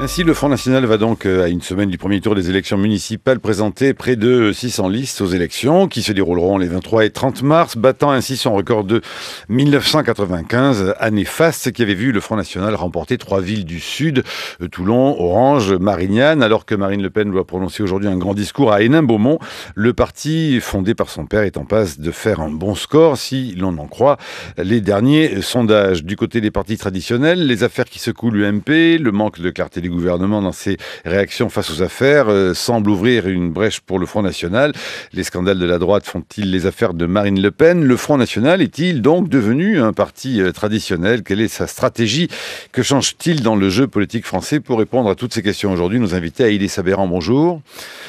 Ainsi, le Front National va donc, à une semaine du premier tour des élections municipales, présenter près de 600 listes aux élections qui se dérouleront les 23 et 30 mars, battant ainsi son record de 1995, année faste qui avait vu le Front National remporter 3 villes du Sud, Toulon, Orange, Marignane, alors que Marine Le Pen doit prononcer aujourd'hui un grand discours à Hénin-Beaumont. Le parti, fondé par son père, est en passe de faire un bon score, si l'on en croit les derniers sondages. Du côté des partis traditionnels, les affaires qui secouent l'UMP, le manque de clarté du gouvernement dans ses réactions face aux affaires semble ouvrir une brèche pour le Front National. Les scandales de la droite font-ils les affaires de Marine Le Pen? Le Front National est-il donc devenu un parti traditionnel? Quelle est sa stratégie? Que change-t-il dans le jeu politique français? Pour répondre à toutes ces questions aujourd'hui, nos invités, Haïlé Sabéran, bonjour.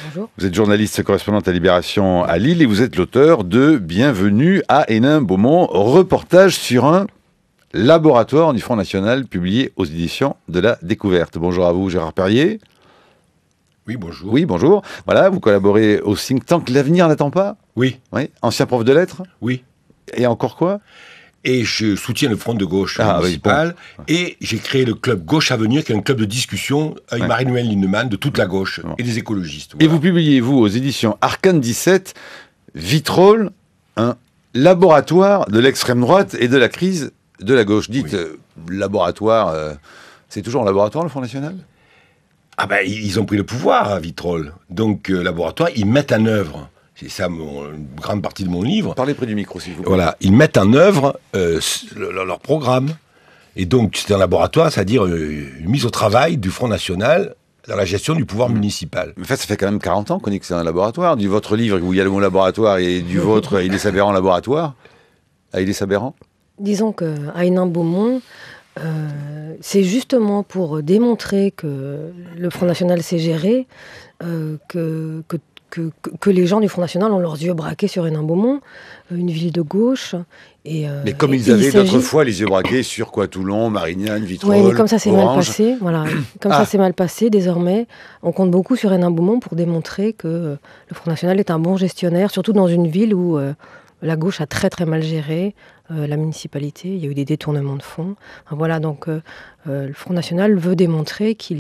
Bonjour. Vous êtes journaliste correspondante à Libération à Lille et vous êtes l'auteur de Bienvenue à Hénin-Beaumont, reportage sur un laboratoire du Front National, publié aux éditions de la Découverte. Bonjour à vous, Gérard Perrier. Oui, bonjour. Oui, bonjour. Voilà, vous collaborez au think tank L'Avenir n'attend pas. Oui. Oui. Ancien prof de lettres. Oui. Et encore quoi? Et je soutiens le Front de gauche municipal. Oui, bon. Et j'ai créé le club Gauche Avenir, qui est un club de discussion avec Marie-Noëlle Lindemann de toute la gauche et des écologistes. Voilà. Et vous publiez, vous, aux éditions Arcane 17, Vitrolles, un laboratoire de l'extrême droite et de la crise de la gauche. Dites, laboratoire, c'est toujours un laboratoire, le Front National? Ah ben, ils ont pris le pouvoir à Vitrolles. Donc, laboratoire, ils mettent en œuvre, c'est ça une grande partie de mon livre. Parlez près du micro, s'il vous plaît. Voilà, ils mettent en œuvre leur programme. Et donc, c'est un laboratoire, c'est-à-dire une mise au travail du Front National dans la gestion du pouvoir municipal. En fait, ça fait quand même 40 ans qu'on dit que c'est un laboratoire. Du votre livre, où il y a le mot laboratoire, et du vôtre, Haïlé Sabéran, laboratoire. Haïlé Sabéran? Disons qu'à Hénin-Beaumont, c'est justement pour démontrer que le Front National sait gérer, que les gens du Front National ont leurs yeux braqués sur Hénin-Beaumont, une ville de gauche. Mais comme ils avaient d'autres fois les yeux braqués sur quoi, Toulon, Marignane, Vitrolles, oui, mais comme ça s'est mal passé, voilà. Comme ça ça s'est mal passé, désormais, on compte beaucoup sur Hénin-Beaumont pour démontrer que le Front National est un bon gestionnaire, surtout dans une ville où la gauche a très très mal géré la municipalité. Il y a eu des détournements de fonds. Enfin, voilà, donc le Front National veut démontrer qu'il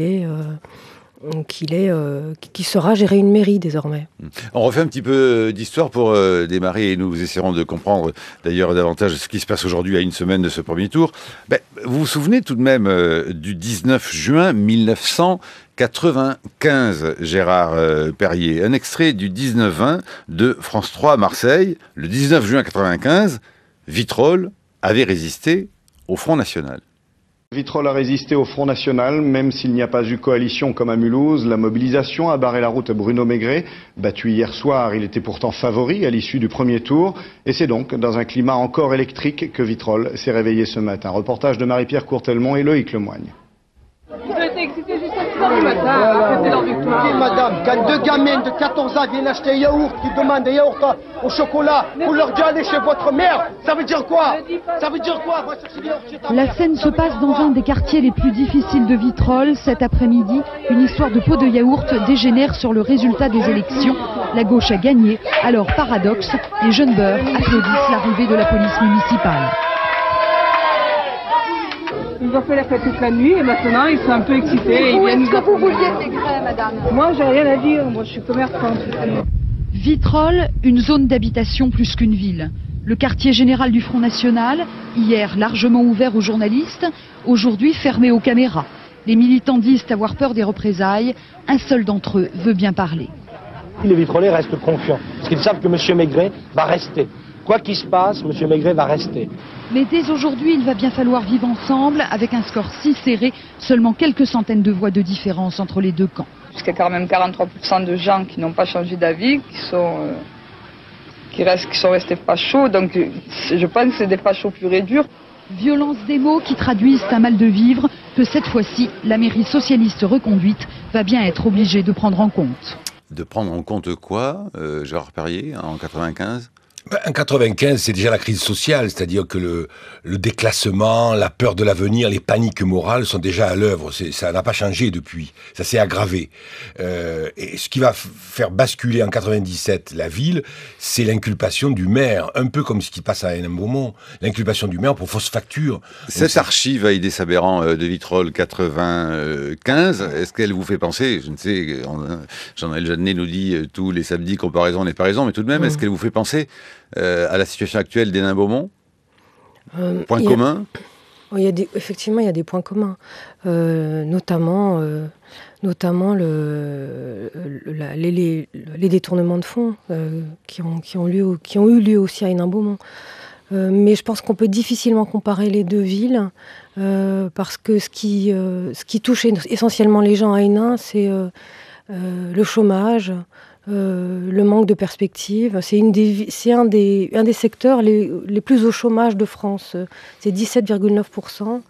saura gérer une mairie désormais. On refait un petit peu d'histoire pour démarrer et nous essaierons de comprendre d'ailleurs davantage ce qui se passe aujourd'hui à une semaine de ce premier tour. Vous vous souvenez tout de même du 19 juin 1995, Gérard Perrier. Un extrait du 19-20 de France 3 à Marseille. Le 19 juin 1995, Vitrolles avait résisté au Front National. Vitrolles a résisté au Front National, même s'il n'y a pas eu coalition comme à Mulhouse. La mobilisation a barré la route à Bruno Maigret. Battu hier soir, il était pourtant favori à l'issue du premier tour. Et c'est donc dans un climat encore électrique que Vitrolles s'est réveillé ce matin. Reportage de Marie-Pierre Courtelmont et Loïc Lemoigne. Ils ont été excités jusqu'à 6 h du matin à fêter leur victoire. Oui, madame, quand deux gamines de 14 ans viennent acheter un yaourt, qui demandent des yaourts au chocolat, vous leur dites allez chez votre mère, ça veut dire quoi? Ça veut dire quoi? La scène se passe dans un des quartiers les plus difficiles de Vitrolles. Cet après-midi, une histoire de pot de yaourt dégénère sur le résultat des élections. La gauche a gagné. Alors, paradoxe, les jeunes beurs applaudissent l'arrivée de la police municipale. Ils ont fait la fête toute la nuit et maintenant ils sont un peu excités. Où est-ce que vous vouliez Maigret, madame? Moi, j'ai rien à dire. Moi, je suis commerçante. Vitrolles, une zone d'habitation plus qu'une ville. Le quartier général du Front National, hier largement ouvert aux journalistes, aujourd'hui fermé aux caméras. Les militants disent avoir peur des représailles. Un seul d'entre eux veut bien parler. Les Vitrollais restent confiants, parce qu'ils savent que M. Maigret va rester. Quoi qu'il se passe, M. Maigret va rester. Mais dès aujourd'hui, il va bien falloir vivre ensemble, avec un score si serré, seulement quelques centaines de voix de différence entre les deux camps. Parce qu'il y a quand même 43% de gens qui n'ont pas changé d'avis, qui sont restés fachos, donc je pense que c'est des fachos purs et durs. Violence des mots qui traduisent un mal de vivre que cette fois-ci, la mairie socialiste reconduite va bien être obligée de prendre en compte. De prendre en compte quoi, Gérard Perrier, en 95 ? En 95, c'est déjà la crise sociale, c'est-à-dire que le déclassement, la peur de l'avenir, les paniques morales sont déjà à l'œuvre. Ça n'a pas changé depuis, ça s'est aggravé. Et ce qui va faire basculer en 97 la ville, c'est l'inculpation du maire, un peu comme ce qui passe à Hénin-Beaumont, l'inculpation du maire pour fausse facture. Cette archive Haïdé Sabéran de Vitrolles 95, est-ce qu'elle vous fait penser, je ne sais, Jean-Noël Jeannet nous dit tous les samedis comparaison n'est pas raison, mais tout de même, est-ce qu'elle vous fait penser à la situation actuelle d'Hénin-Beaumont? Point commun? Effectivement, il y a des points communs, notamment les détournements de fonds qui ont eu lieu aussi à Hénin-Beaumont. Mais je pense qu'on peut difficilement comparer les deux villes parce que ce qui touche essentiellement les gens à Hénin, c'est le chômage, le manque de perspective. C'est un des secteurs les plus au chômage de France. C'est 17,9%.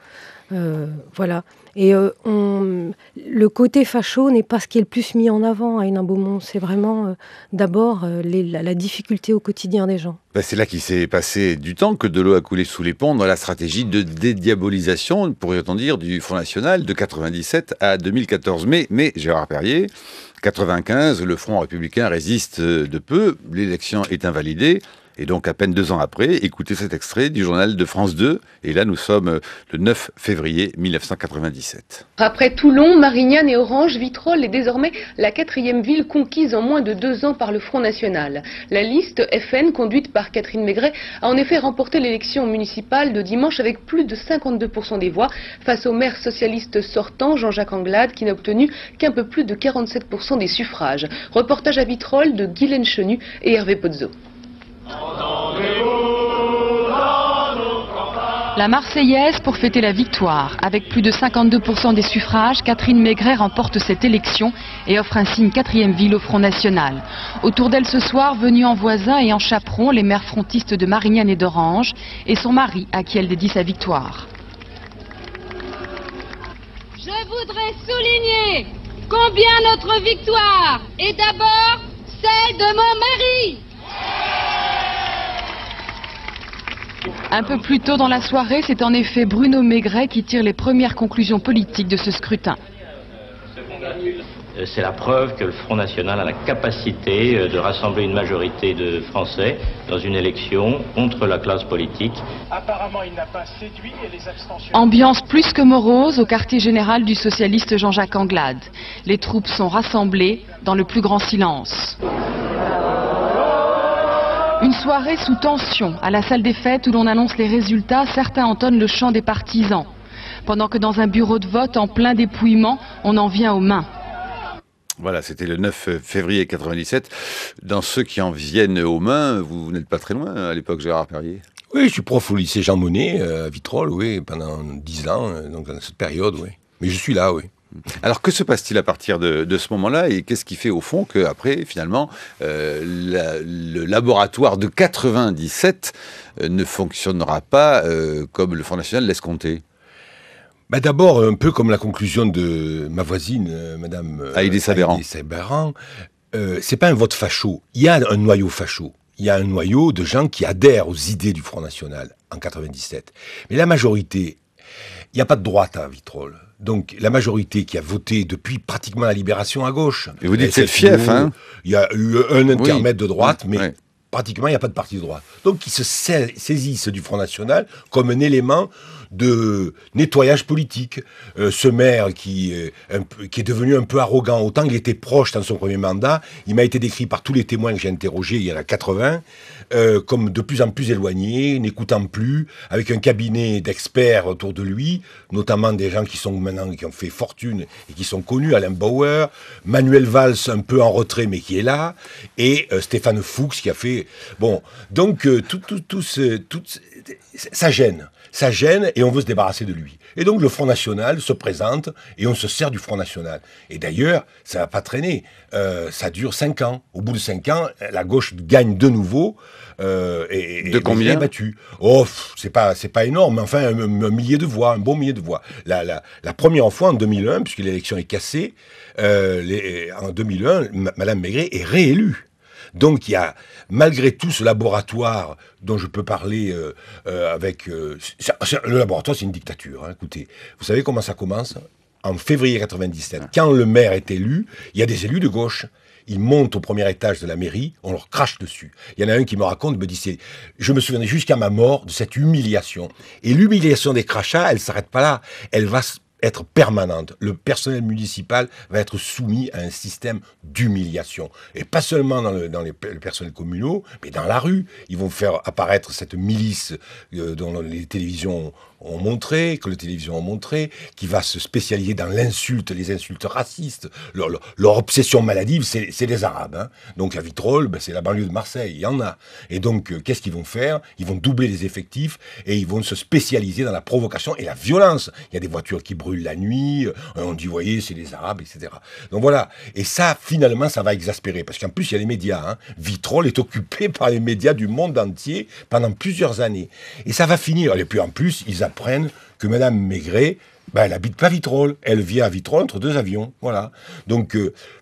Voilà. Et le côté facho n'est pas ce qui est le plus mis en avant à Hénin-Beaumont. C'est vraiment d'abord la difficulté au quotidien des gens. C'est là qu'il s'est passé du temps, que de l'eau a coulé sous les ponts dans la stratégie de dédiabolisation, pourrait-on dire, du Front National de 97 à 2014. Mais Gérard Perrier, 95, le Front républicain résiste de peu, l'élection est invalidée. Et donc, à peine 2 ans après, écoutez cet extrait du journal de France 2. Et là, nous sommes le 9 février 1997. Après Toulon, Marignane et Orange, Vitrolles est désormais la 4e ville conquise en moins de 2 ans par le Front National. La liste FN, conduite par Catherine Maigret, a en effet remporté l'élection municipale de dimanche avec plus de 52% des voix, face au maire socialiste sortant, Jean-Jacques Anglade, qui n'a obtenu qu'un peu plus de 47% des suffrages. Reportage à Vitrolles de Guylaine Chenu et Hervé Pozzo. La Marseillaise pour fêter la victoire. Avec plus de 52% des suffrages, Catherine Maigret remporte cette élection et offre ainsi une 4e ville au Front National. Autour d'elle ce soir, venus en voisin et en chaperon, les maires frontistes de Marignane et d'Orange et son mari à qui elle dédie sa victoire. Je voudrais souligner combien notre victoire est d'abord celle de mon mari. Un peu plus tôt dans la soirée, c'est en effet Bruno Maigret qui tire les premières conclusions politiques de ce scrutin. C'est la preuve que le Front National a la capacité de rassembler une majorité de Français dans une élection contre la classe politique. Apparemment, il n'a pas séduit et les abstentions... Ambiance plus que morose au quartier général du socialiste Jean-Jacques Anglade. Les troupes sont rassemblées dans le plus grand silence. Une soirée sous tension à la salle des fêtes où l'on annonce les résultats, certains entonnent le chant des partisans. Pendant que dans un bureau de vote en plein dépouillement, on en vient aux mains. Voilà, c'était le 9 février 97. Dans ceux qui en viennent aux mains, vous n'êtes pas très loin à l'époque, Gérard Perrier? Oui, je suis prof au lycée Jean Monnet, à Vitrolles, oui, pendant 10 ans, donc dans cette période, oui. Mais je suis là, oui. Alors, que se passe-t-il à partir de ce moment-là et qu'est-ce qui fait au fond qu'après, finalement, le laboratoire de 97 ne fonctionnera pas comme le Front National laisse compter? D'abord, un peu comme la conclusion de ma voisine, Madame Haïdé Sabéran. C'est pas un vote facho. Il y a un noyau facho. Il y a un noyau de gens qui adhèrent aux idées du Front National en 97. Mais la majorité, il n'y a pas de droite à Vitrolles. Donc la majorité qui a voté depuis pratiquement la libération à gauche. Et vous dites c'est le fief, hein? Il y a eu un intermède de droite, mais pratiquement il n'y a pas de parti de droite. Donc ils se saisissent du Front National comme un élément de nettoyage politique. Ce maire qui est devenu un peu arrogant, autant qu'il était proche dans son premier mandat, il m'a été décrit par tous les témoins que j'ai interrogés, il y en a 80, comme de plus en plus éloigné, n'écoutant plus, avec un cabinet d'experts autour de lui, notamment des gens qui sont maintenant, qui ont fait fortune et qui sont connus, Alain Bauer, Manuel Valls un peu en retrait mais qui est là, et Stéphane Fuchs qui a fait... Bon, donc ça gêne. Ça gêne et on veut se débarrasser de lui. Et donc le Front National se présente et on se sert du Front National. Et d'ailleurs, ça va pas traîner. Ça dure 5 ans. Au bout de 5 ans, la gauche gagne de nouveau. De combien battu. Oh, c'est pas énorme, mais enfin un millier de voix, un bon millier de voix. La première fois en 2001, puisque l'élection est cassée, en 2001, Madame Maigret est réélue. Donc il y a, malgré tout, ce laboratoire dont je peux parler le laboratoire, c'est une dictature. Hein. Écoutez, vous savez comment ça commence ? En février 97, quand le maire est élu, il y a des élus de gauche. Ils montent au premier étage de la mairie, on leur crache dessus. Il y en a un qui me raconte, me dit, je me souviens jusqu'à ma mort de cette humiliation. Et l'humiliation des crachats, elle ne s'arrête pas là. Elle va être permanente. Le personnel municipal va être soumis à un système d'humiliation. Et pas seulement dans les personnels communaux, mais dans la rue. Ils vont faire apparaître cette milice dont les télévisions ont montré, qui va se spécialiser dans l'insulte, les insultes racistes. Leur obsession maladive, c'est les Arabes. Hein. Donc à Vitrolles, c'est la banlieue de Marseille, il y en a. Et donc, qu'est-ce qu'ils vont faire ? Ils vont doubler les effectifs et ils vont se spécialiser dans la provocation et la violence. Il y a des voitures qui brûlent la nuit, on dit, vous voyez, c'est les Arabes, etc. Donc voilà. Et ça, finalement, ça va exaspérer. Parce qu'en plus, il y a les médias. Hein. Vitrolles est occupé par les médias du monde entier pendant plusieurs années. Et ça va finir. Et puis en plus, ils apprennent que Mme Maigret, elle n'habite pas Vitrolles. Elle vit à Vitrolles entre deux avions. Voilà. Donc,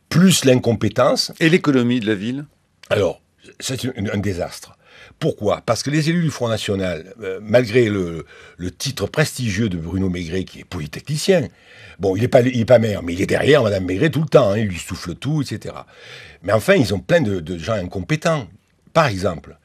plus l'incompétence. Et l'économie de la ville ? Alors, c'est un désastre. Pourquoi ? Parce que les élus du Front National, malgré le titre prestigieux de Bruno Maigret, qui est polytechnicien, bon, il n'est pas maire, mais il est derrière Mme Maigret tout le temps, hein, il lui souffle tout, etc. Mais enfin, ils ont plein de gens incompétents. Par exemple,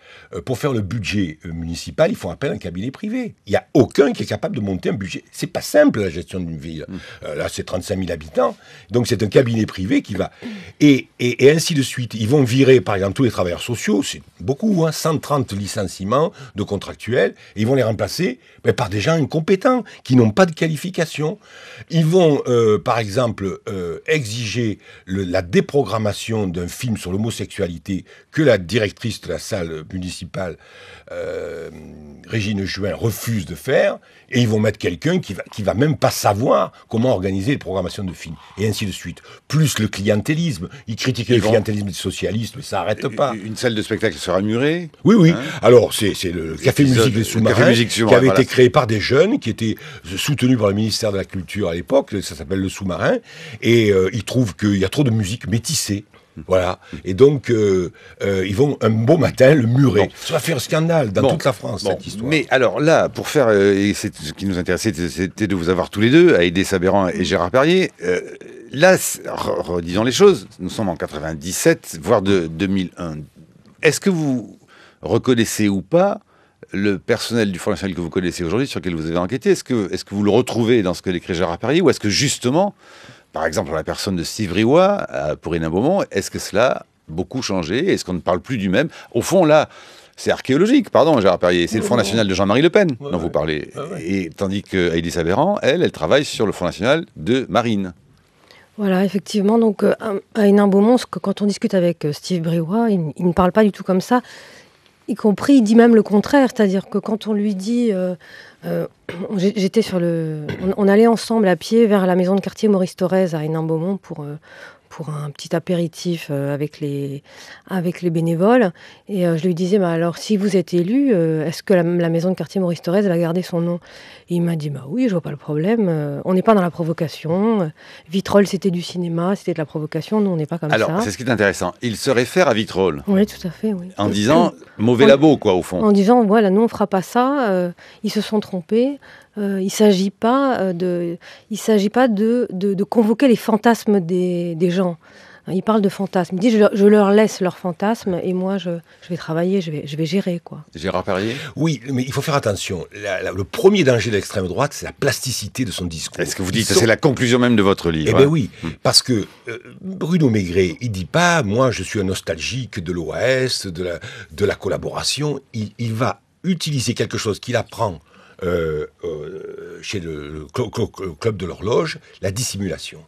pour faire le budget municipal, ils font appel à un cabinet privé. Il n'y a aucun qui est capable de monter un budget. C'est pas simple, la gestion d'une ville. Là, c'est 35 000 habitants. Donc, c'est un cabinet privé qui va... Et ainsi de suite. Ils vont virer, par exemple, tous les travailleurs sociaux. C'est beaucoup, hein, 130 licenciements de contractuels. Et ils vont les remplacer par des gens incompétents, qui n'ont pas de qualification. Ils vont, par exemple, exiger la déprogrammation d'un film sur l'homosexualité que la directrice de la salle municipale, Régine Juin, refuse de faire, et ils vont mettre quelqu'un qui va même pas savoir comment organiser les programmations de films, et ainsi de suite. Plus le clientélisme, ils critiquaient le clientélisme des socialistes, mais ça n'arrête pas. Une salle de spectacle sera murée ? Oui. Hein, alors, c'est le Café Musique des Sous-Marins, qui avait été créé par des jeunes, qui étaient soutenus par le ministère de la Culture à l'époque, ça s'appelle le Sous-Marin, et ils trouvent qu'il y a trop de musique métissée. Voilà. Et donc, ils vont un beau matin le murer. Bon. Ça va faire scandale dans toute la France, cette histoire. Mais alors là, pour faire, et c'est ce qui nous intéressait, c'était de vous avoir tous les deux, Haïdé Sabéran et Gérard Perrier. Là, redisons les choses, nous sommes en 97, voire de 2001. Est-ce que vous reconnaissez ou pas le personnel du Front National que vous connaissez aujourd'hui, sur lequel vous avez enquêté? Est-ce que vous le retrouvez dans ce que décrit Gérard Perrier, ou est-ce que justement, par exemple, la personne de Steve Briouat pour Hénin-Beaumont, est-ce que cela a beaucoup changé? Est-ce qu'on ne parle plus du même? Au fond, là, c'est archéologique, pardon, Gérard Perrier. C'est le Front National de Jean-Marie Le Pen dont vous parlez. Et tandis que Haïdé Sabéran, elle travaille sur le Front National de Marine. Voilà, effectivement. Donc, à Hénin-Beaumont, quand on discute avec Steve Briouat, il ne parle pas du tout comme ça. Y compris, il dit même le contraire. C'est-à-dire que quand on lui dit... j'étais sur le... On allait ensemble à pied vers la maison de quartier Maurice Thorez à Hénin-Beaumont pour un petit apéritif avec les bénévoles. Et je lui disais, alors si vous êtes élu, est-ce que la maison de quartier Maurice Thorez va garder son nom? Et il m'a dit, oui, je vois pas le problème. On n'est pas dans la provocation. Vitrolles, c'était du cinéma, c'était de la provocation. Nous, on n'est pas comme ça. Alors, c'est ce qui est intéressant. Il se réfère à Vitrolles. Oui, tout à fait, oui. En disant, mauvais labo, quoi, au fond. En disant, voilà, nous, on fera pas ça. Ils se sont trompés. Il ne s'agit pas de convoquer les fantasmes des gens. Il parle de fantasmes. Il dit, je leur laisse leurs fantasmes et moi, je vais travailler, je vais gérer, quoi. Gérard Perrier? Oui, mais il faut faire attention. Le premier danger de l'extrême droite, c'est la plasticité de son discours. Est-ce que vous dites que c'est la conclusion même de votre livre? Eh bien oui, parce que Bruno Maigret, il ne dit pas, moi, je suis un nostalgique de l'OAS, de la collaboration. Il va utiliser quelque chose qu'il apprend chez le club de l'horloge, la dissimulation.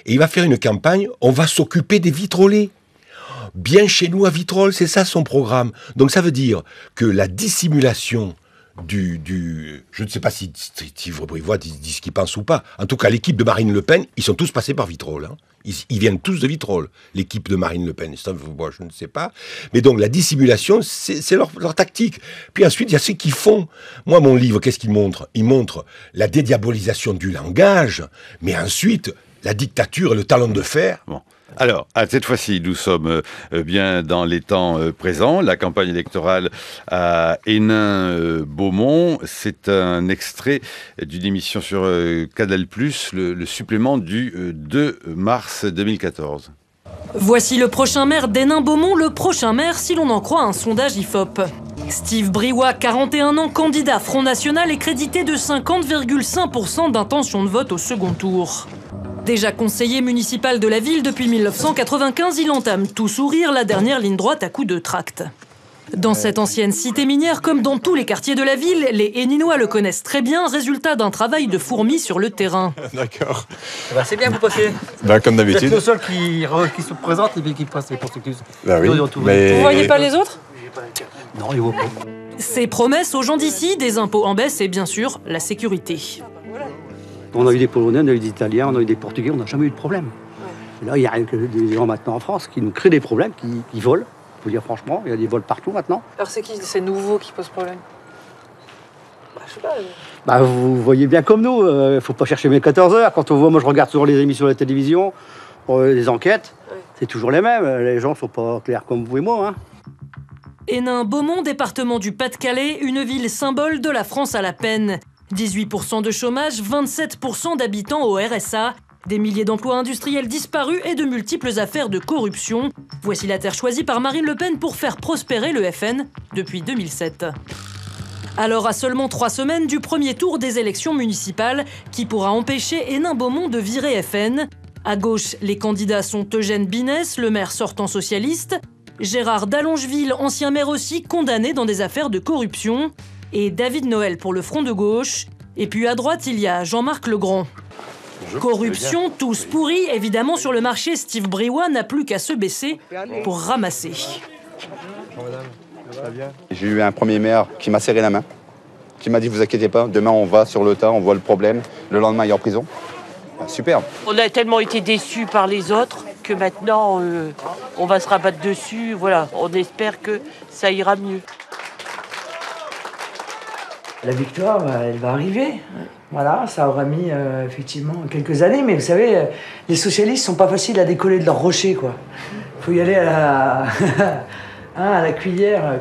Et il va faire une campagne, on va s'occuper des vitrolés. Bien chez nous à Vitrolles, c'est ça son programme. Donc ça veut dire que la dissimulation je ne sais pas si Briouat dit ce qu'il pense ou pas. En tout cas, l'équipe de Marine Le Pen, ils sont tous passés par Vitrolles. Hein. Ils viennent tous de Vitrolles, l'équipe de Marine Le Pen. Ça, moi, je ne sais pas. Mais donc, la dissimulation, c'est leur tactique. Puis ensuite, il y a ceux qui font. Moi, mon livre, qu'est-ce qu'il montre? Il montre la dédiabolisation du langage, mais ensuite, la dictature et le talon de fer. Bon. Alors, cette fois-ci, nous sommes bien dans les temps présents. La campagne électorale à Hénin-Beaumont, c'est un extrait d'une émission sur Canal+, le supplément du 2 mars 2014. Voici le prochain maire d'Hénin-Beaumont, le prochain maire si l'on en croit un sondage IFOP. Steve Briouat, 41 ans, candidat Front National, est crédité de 50,5% d'intention de vote au second tour. Déjà conseiller municipal de la ville depuis 1995, il entame tout sourire la dernière ligne droite à coups de tract. Dans cette ancienne cité minière, comme dans tous les quartiers de la ville, les Héninois le connaissent très bien, résultat d'un travail de fourmi sur le terrain. D'accord. C'est bien, vous passez. Comme d'habitude. C'est le seul qui se présente et qui passe les processus. Oui, mais... Vous voyez pas les autres? Non, ils voient pas. Ses promesses aux gens d'ici, des impôts en baisse et bien sûr la sécurité. On a eu des Polonais, on a eu des Italiens, on a eu des Portugais, on n'a jamais eu de problème. Et là, il y a des gens maintenant en France qui nous créent des problèmes, qui volent. Il faut dire franchement, il y a des vols partout maintenant. Alors c'est qui ces nouveaux qui posent problème? Je sais pas. Vous voyez bien comme nous, il ne faut pas chercher mes 14 heures. Quand on voit, moi je regarde toujours les émissions de la télévision, les enquêtes, c'est toujours les mêmes. Les gens ne sont pas clairs comme vous et moi. Hein. Hénin-Beaumont, département du Pas-de-Calais, une ville symbole de la France à la peine. 18% de chômage, 27% d'habitants au RSA, des milliers d'emplois industriels disparus et de multiples affaires de corruption. Voici la terre choisie par Marine Le Pen pour faire prospérer le FN depuis 2007. Alors, à seulement 3 semaines du premier tour des élections municipales, qui pourra empêcher Hénin-Beaumont de virer FN? À gauche, les candidats sont Eugène Binès, le maire sortant socialiste, Gérard Dallongeville, ancien maire aussi, condamné dans des affaires de corruption, et David Noël pour le Front de gauche. Et puis à droite, il y a Jean-Marc Legrand. Corruption, tous pourris, évidemment sur le marché, Steve Briouat n'a plus qu'à se baisser pour ramasser. J'ai eu un premier maire qui m'a serré la main, qui m'a dit vous inquiétez pas, demain on va sur le tas, on voit le problème, le lendemain il est en prison. Superbe. On a tellement été déçus par les autres que maintenant on va se rabattre dessus, voilà, on espère que ça ira mieux. La victoire, elle va arriver. Voilà, ça aura mis effectivement quelques années, mais vous savez, les socialistes sont pas faciles à décoller de leur rocher, quoi. Faut y aller à la cuillère,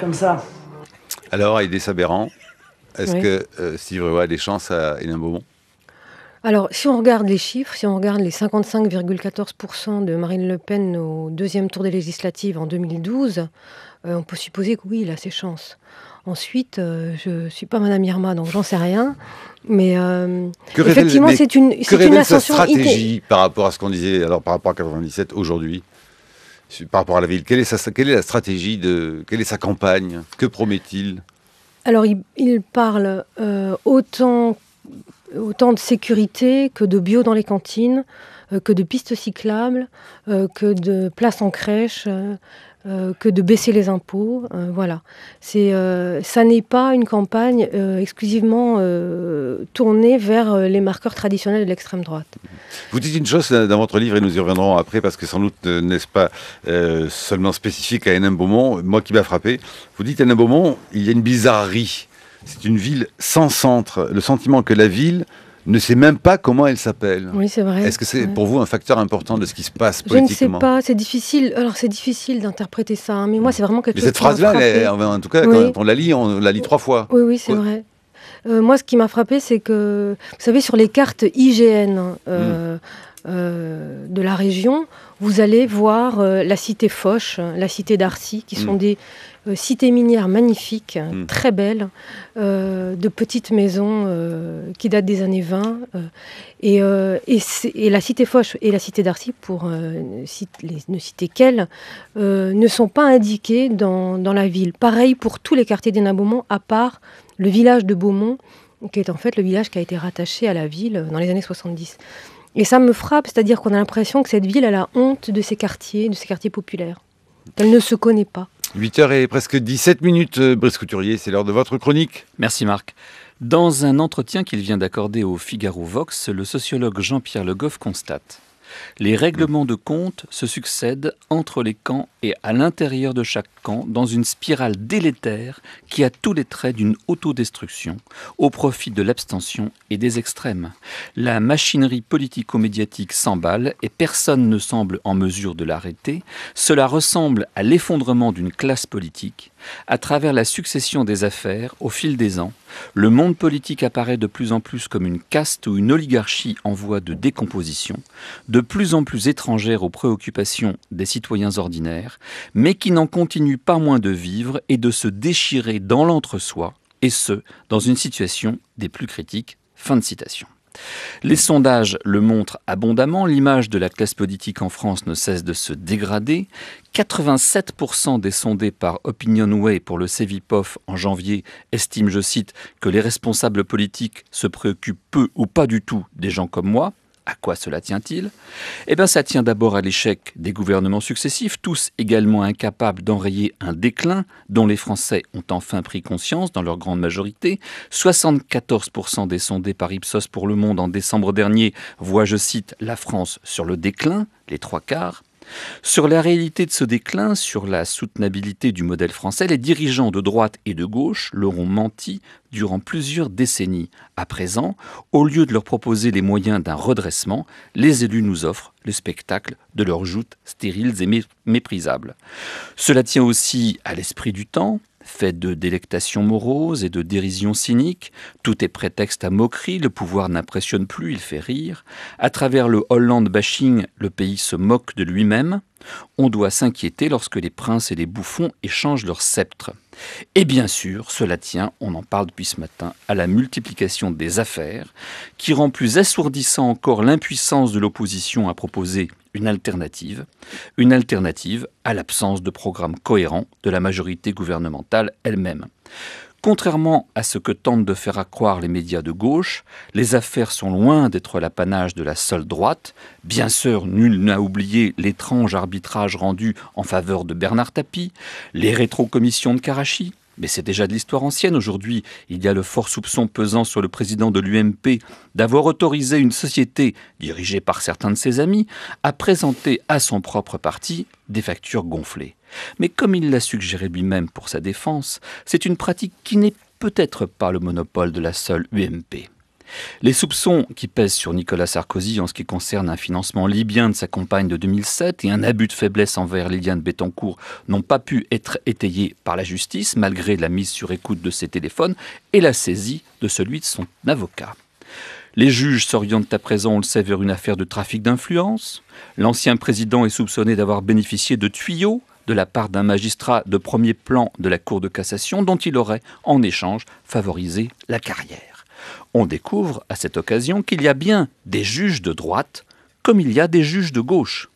comme ça. Alors, Aïdé Sabéran, est-ce que Steve Briouat a des chances à Hénin-Beaumont? Alors, si on regarde les chiffres, si on regarde les 55,14% de Marine Le Pen au deuxième tour des législatives en 2012, on peut supposer que oui, il a ses chances. Ensuite, je ne suis pas Madame Irma, donc j'en sais rien. Mais effectivement, c'est une ascension. Sa stratégie par rapport à ce qu'on disait, alors par rapport à 97 aujourd'hui, par rapport à la ville, quelle est la stratégie, quelle est sa campagne? Que promet-il? Alors, il parle autant de sécurité que de bio dans les cantines, que de pistes cyclables, que de places en crèche, que de baisser les impôts. Voilà. Ça n'est pas une campagne exclusivement tournée vers les marqueurs traditionnels de l'extrême droite. Vous dites une chose dans votre livre, et nous y reviendrons après, parce que sans doute n'est-ce pas seulement spécifique à Hénin-Beaumont. Moi qui m'a frappé, vous dites à Hénin-Beaumont, il y a une bizarrerie. C'est une ville sans centre. Le sentiment que la ville ne sait même pas comment elle s'appelle. Oui, c'est vrai. Est-ce que c'est pour vous un facteur important de ce qui se passe politiquement? Je ne sais pas, c'est difficile. Alors c'est difficile d'interpréter ça, hein, mais moi c'est vraiment quelque chose. Cette phrase-là, en tout cas, quand on la lit 3 fois. Oui, c'est vrai. Moi, ce qui m'a frappé, c'est que, vous savez, sur les cartes IGN de la région, vous allez voir la cité Foch, la cité d'Arcy, qui sont des cités minières magnifiques, très belles, de petites maisons qui datent des années 20. Et la cité Foch et la cité d'Arcy, pour ne citer qu'elles, ne sont pas indiquées dans la ville. Pareil pour tous les quartiers d'Hénin-Beaumont, à part le village de Beaumont, qui est en fait le village qui a été rattaché à la ville dans les années 70. Et ça me frappe, c'est-à-dire qu'on a l'impression que cette ville, elle a honte de ses quartiers populaires. Elle ne se connaît pas. 8h et presque 17 minutes, Brice Couturier, c'est l'heure de votre chronique. Merci Marc. Dans un entretien qu'il vient d'accorder au Figaro Vox, le sociologue Jean-Pierre Le Goff constate: Les règlements de compte se succèdent entre les camps et à l'intérieur de chaque camp dans une spirale délétère qui a tous les traits d'une autodestruction au profit de l'abstention et des extrêmes. La machinerie politico-médiatique s'emballe et personne ne semble en mesure de l'arrêter. Cela ressemble à l'effondrement d'une classe politique. À travers la succession des affaires, au fil des ans, le monde politique apparaît de plus en plus comme une caste ou une oligarchie en voie de décomposition, de plus en plus étrangère aux préoccupations des citoyens ordinaires, mais qui n'en continue pas moins de vivre et de se déchirer dans l'entre-soi, et ce, dans une situation des plus critiques. Fin de citation. Les sondages le montrent abondamment, l'image de la classe politique en France ne cesse de se dégrader. 87% des sondés par Opinionway pour le Cevipof en janvier estiment, je cite, que les responsables politiques se préoccupent peu ou pas du tout des gens comme moi. À quoi cela tient-il ? Eh bien, ça tient d'abord à l'échec des gouvernements successifs, tous également incapables d'enrayer un déclin dont les Français ont enfin pris conscience dans leur grande majorité. 74% des sondés par Ipsos pour Le Monde en décembre dernier voient, je cite, la France sur le déclin, les 3/4. Sur la réalité de ce déclin, sur la soutenabilité du modèle français, les dirigeants de droite et de gauche leur ont menti durant plusieurs décennies. À présent, au lieu de leur proposer les moyens d'un redressement, les élus nous offrent le spectacle de leurs joutes stériles et méprisables. Cela tient aussi à l'esprit du temps, fait de délectation morose et de dérision cynique. Tout est prétexte à moquerie, le pouvoir n'impressionne plus, il fait rire. À travers le Hollande bashing, le pays se moque de lui-même. On doit s'inquiéter lorsque les princes et les bouffons échangent leur sceptre. Et bien sûr, cela tient, on en parle depuis ce matin, à la multiplication des affaires, qui rend plus assourdissant encore l'impuissance de l'opposition à proposer une alternative à l'absence de programme cohérent de la majorité gouvernementale elle-même. Contrairement à ce que tentent de faire accroire les médias de gauche, les affaires sont loin d'être l'apanage de la seule droite. Bien sûr, nul n'a oublié l'étrange arbitrage rendu en faveur de Bernard Tapie, les rétrocommissions de Karachi. Mais c'est déjà de l'histoire ancienne. Aujourd'hui, il y a le fort soupçon pesant sur le président de l'UMP d'avoir autorisé une société, dirigée par certains de ses amis, à présenter à son propre parti des factures gonflées. Mais comme il l'a suggéré lui-même pour sa défense, c'est une pratique qui n'est peut-être pas le monopole de la seule UMP. Les soupçons qui pèsent sur Nicolas Sarkozy en ce qui concerne un financement libyen de sa campagne de 2007 et un abus de faiblesse envers Liliane Bettencourt n'ont pas pu être étayés par la justice malgré la mise sur écoute de ses téléphones et la saisie de celui de son avocat. Les juges s'orientent à présent, on le sait, vers une affaire de trafic d'influence. L'ancien président est soupçonné d'avoir bénéficié de tuyaux de la part d'un magistrat de premier plan de la Cour de cassation dont il aurait, en échange, favorisé la carrière. On découvre à cette occasion qu'il y a bien des juges de droite comme il y a des juges de gauche.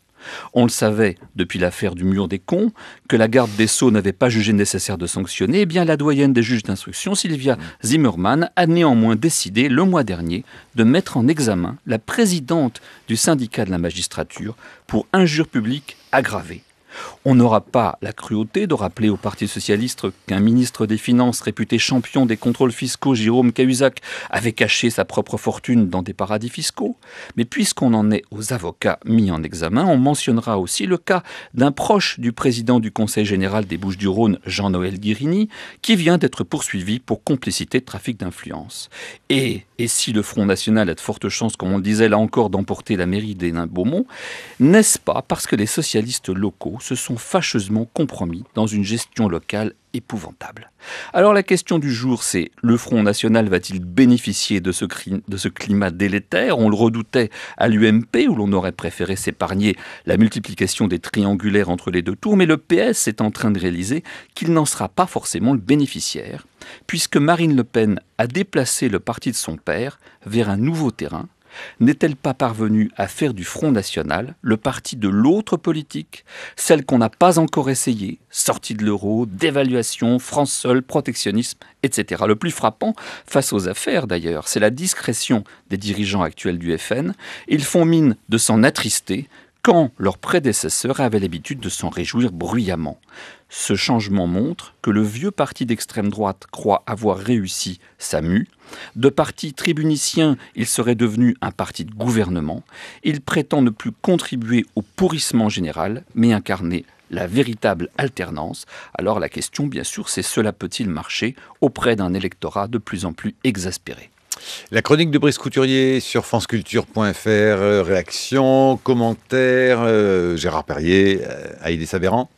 On le savait depuis l'affaire du mur des cons, que la garde des Sceaux n'avait pas jugé nécessaire de sanctionner. Eh bien, la doyenne des juges d'instruction, Sylvia Zimmermann, a néanmoins décidé le mois dernier de mettre en examen la présidente du syndicat de la magistrature pour injure publique aggravée. On n'aura pas la cruauté de rappeler au Parti socialiste qu'un ministre des Finances réputé champion des contrôles fiscaux, Jérôme Cahuzac, avait caché sa propre fortune dans des paradis fiscaux. Mais puisqu'on en est aux avocats mis en examen, on mentionnera aussi le cas d'un proche du président du Conseil général des Bouches-du-Rhône, Jean-Noël Guérini, qui vient d'être poursuivi pour complicité de trafic d'influence. Et si le Front National a de fortes chances, comme on le disait là encore, d'emporter la mairie d'Hénin-Beaumont, n'est-ce pas parce que les socialistes locaux se sont fâcheusement compromis dans une gestion locale épouvantable. Alors la question du jour, c'est: le Front National va-t-il bénéficier de ce climat délétère ? On le redoutait à l'UMP, où l'on aurait préféré s'épargner la multiplication des triangulaires entre les deux tours, mais le PS est en train de réaliser qu'il n'en sera pas forcément le bénéficiaire, puisque Marine Le Pen a déplacé le parti de son père vers un nouveau terrain. N'est-elle pas parvenue à faire du Front National le parti de l'autre politique, celle qu'on n'a pas encore essayée, sortie de l'euro, dévaluation, France seule, protectionnisme, etc. Le plus frappant, face aux affaires d'ailleurs, c'est la discrétion des dirigeants actuels du FN. Ils font mine de s'en attrister, quand leurs prédécesseurs avaient l'habitude de s'en réjouir bruyamment. Ce changement montre que le vieux parti d'extrême droite croit avoir réussi sa mue. De parti tribunicien, il serait devenu un parti de gouvernement. Il prétend ne plus contribuer au pourrissement général, mais incarner la véritable alternance. Alors la question, bien sûr, c'est cela peut-il marcher auprès d'un électorat de plus en plus exaspéré? La chronique de Brice Couturier sur franceculture.fr, réactions, commentaires, Gérard Perrier, Haïdé Sabéran.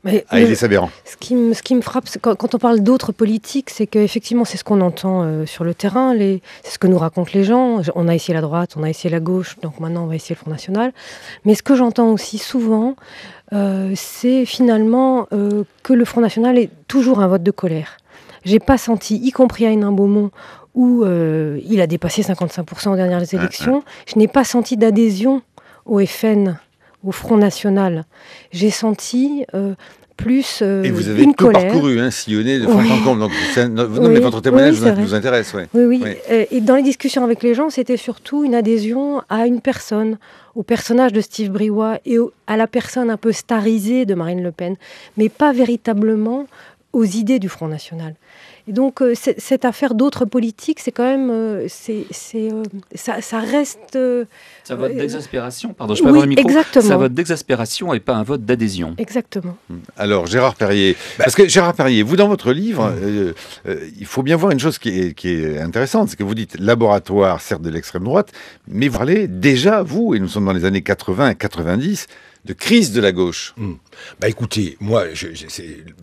Ce qui me frappe, quand on parle d'autres politiques, c'est qu'effectivement, c'est ce qu'on entend sur le terrain, c'est ce que nous racontent les gens. On a essayé la droite, on a essayé la gauche, donc maintenant on va essayer le Front National. Mais ce que j'entends aussi souvent, c'est finalement que le Front National est toujours un vote de colère. J'ai pas senti, y compris à Hénin-Beaumont, où il a dépassé 55% aux dernières élections, je n'ai pas senti d'adhésion au FN, au Front National. J'ai senti plus et vous avez une tout colère. Parcouru, sillonné de fond en comble. Donc, mais votre témoignage nous intéresse. Oui. Et dans les discussions avec les gens, c'était surtout une adhésion à une personne, au personnage de Steve Briouat et à la personne un peu starisée de Marine Le Pen, mais pas véritablement aux idées du Front National. Et donc, cette affaire d'autres politiques, c'est quand même... ça reste... C'est un vote d'exaspération, pardon, je peux avoir le micro. Exactement. C'est un vote d'exaspération et pas un vote d'adhésion. Exactement. Alors, Gérard Perrier, parce que Gérard Perrier, vous, dans votre livre, il faut bien voir une chose qui est intéressante, c'est que vous dites laboratoire, certes, de l'extrême droite, mais vous parlez déjà, vous, et nous sommes dans les années 80 et 90, de crise de la gauche. Écoutez, moi,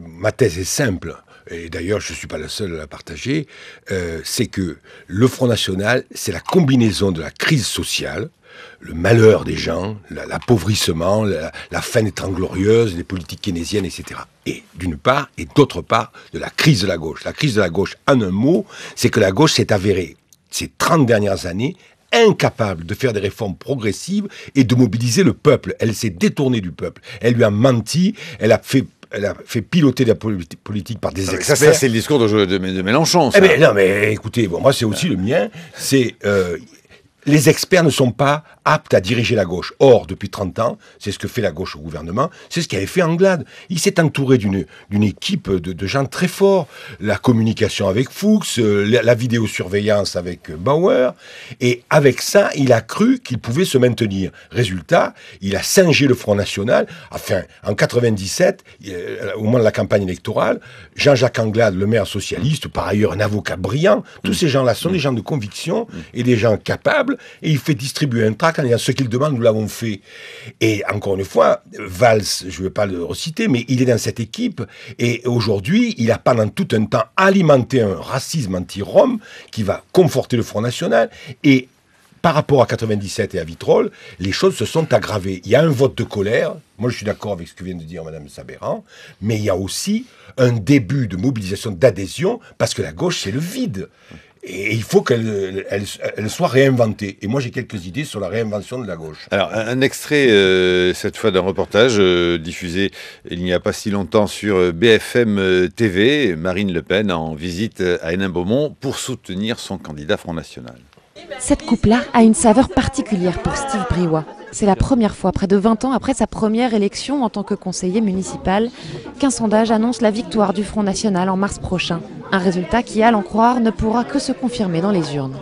ma thèse est simple. Et d'ailleurs, je ne suis pas le seul à la partager, c'est que le Front National, c'est la combinaison de la crise sociale, le malheur des gens, l'appauvrissement, la fin des Trente Glorieuses, les politiques keynésiennes, etc. Et d'une part, et d'autre part, de la crise de la gauche. La crise de la gauche, en un mot, c'est que la gauche s'est avérée, ces 30 dernières années, incapable de faire des réformes progressives et de mobiliser le peuple. Elle s'est détournée du peuple. Elle lui a menti, elle a fait piloter la politique par des experts. Ça c'est le discours de Mélenchon. Ça. Non, mais écoutez, moi c'est aussi le mien. C'est les experts ne sont pas aptes à diriger la gauche. Or, depuis 30 ans, c'est ce que fait la gauche au gouvernement, c'est ce qu'avait fait Anglade. Il s'est entouré d'une équipe de gens très forts. La communication avec Fuchs, la vidéosurveillance avec Bauer. Et avec ça, il a cru qu'il pouvait se maintenir. Résultat, il a singé le Front National. Enfin, en 97, au moment de la campagne électorale, Jean-Jacques Anglade, le maire socialiste, par ailleurs un avocat brillant, tous ces gens-là sont des gens de conviction et des gens capables. Et il fait distribuer un tract en disant ce qu'il demande, nous l'avons fait. Et encore une fois, Valls, je ne vais pas le reciter, mais il est dans cette équipe. Et aujourd'hui, il a pendant tout un temps alimenté un racisme anti-Rom qui va conforter le Front National. Et par rapport à 97 et à Vitrolles, les choses se sont aggravées. Il y a un vote de colère. Moi, je suis d'accord avec ce que vient de dire Mme Sabéran. Mais il y a aussi un début de mobilisation, d'adhésion, parce que la gauche, c'est le vide. Et il faut qu'elle soit réinventée. Et moi, j'ai quelques idées sur la réinvention de la gauche. Alors, un extrait, cette fois, d'un reportage diffusé il n'y a pas si longtemps sur BFM TV. Marine Le Pen en visite à Hénin-Beaumont pour soutenir son candidat Front National. Cette coupe-là a une saveur particulière pour Steve Briouat. C'est la première fois, près de 20 ans après sa première élection en tant que conseiller municipal, qu'un sondage annonce la victoire du Front National en mars prochain. Un résultat qui, à l'en croire, ne pourra que se confirmer dans les urnes.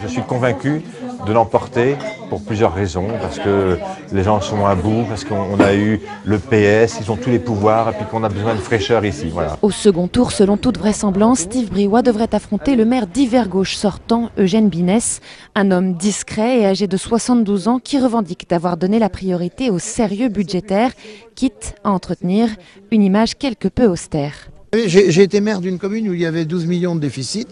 Je suis convaincu de l'emporter pour plusieurs raisons, parce que les gens sont à bout, parce qu'on a eu le PS, ils ont tous les pouvoirs, et puis qu'on a besoin de fraîcheur ici. Voilà. Au second tour, selon toute vraisemblance, Steve Briouat devrait affronter le maire d'Hiver Gauche sortant, Eugène Binès, un homme discret et âgé de 72 ans qui revendique d'avoir donné la priorité au sérieux budgétaire, quitte à entretenir une image quelque peu austère. J'ai été maire d'une commune où il y avait 12 millions de déficit.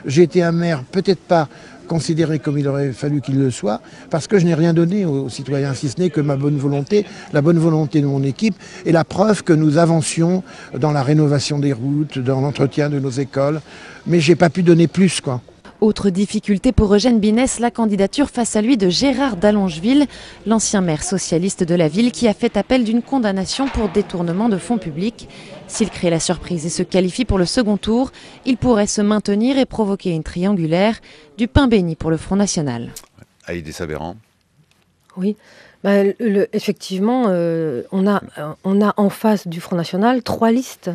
J'ai été un maire peut-être pas considéré comme il aurait fallu qu'il le soit, parce que je n'ai rien donné aux citoyens, si ce n'est que ma bonne volonté, la bonne volonté de mon équipe, et la preuve que nous avancions dans la rénovation des routes, dans l'entretien de nos écoles, mais j'ai pas pu donner plus, quoi. Autre difficulté pour Eugène Binès, la candidature face à lui de Gérard Dallongeville, l'ancien maire socialiste de la ville qui a fait appel d'une condamnation pour détournement de fonds publics. S'il crée la surprise et se qualifie pour le second tour, il pourrait se maintenir et provoquer une triangulaire, du pain béni pour le Front National. Haïdé Sabéran. Oui, Effectivement, on a en face du Front National 3 listes.